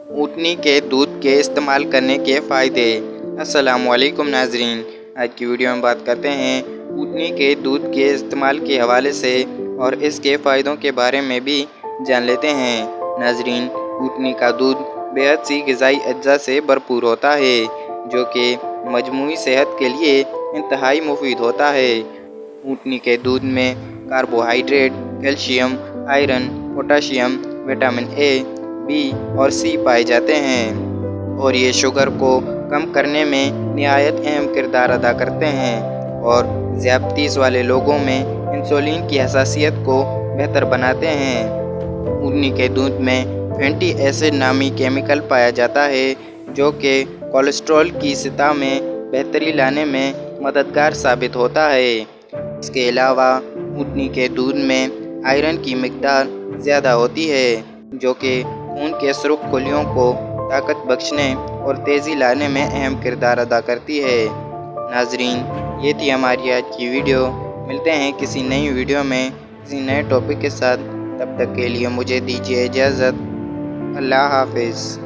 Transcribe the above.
اونٹنی کے دودھ کے استعمال کرنے کے فائدے۔ السلام علیکم ناظرین، آج کی ویڈیو میں بات کرتے ہیں اونٹنی کے دودھ کے استعمال کے حوالے سے اور اس کے فائدوں کے بارے میں بھی جان لیتے ہیں۔ ناظرین، اونٹنی کا دودھ بہت سی غذائی اجزاء سے بھرپور ہوتا ہے جو کہ مجموعی صحت کے لیے انتہائی مفید ہوتا ہے۔ اونٹنی کے دودھ میں carbohydrate, calcium, iron, potassium, vitamin A, B اور سی پائے جاتے ہیں اور یہ شوگر کو کم کرنے میں نہایت اہم کردار ادا کرتے ہیں اور ذیابیطس والے لوگوں میں انسولین کی حساسیت کو بہتر بناتے ہیں۔ اونٹنی کے دودھ میں فیٹی ایسڈ نامی کیمیکل پایا جاتا ہے جو کہ کولیسٹرول کی سطح میں بہتری لانے میں مددگار ثابت ہوتا ہے۔ اس کے علاوہ اونٹنی کے دودھ میں آئرن کی مقدار زیادہ ہوتی ہے جو کہ خون کے سرخ خلیوں کو طاقت بخشنے اور تیزی لانے میں اہم کردار ادا کرتی ہے۔ ناظرین، یہ تھی ہماری آج کی ویڈیو۔ ملتے ہیں کسی نئی ویڈیو میں کسی نئے ٹاپک کے ساتھ، تب تک کے لیے مجھے دیجیے اجازت۔ اللہ حافظ۔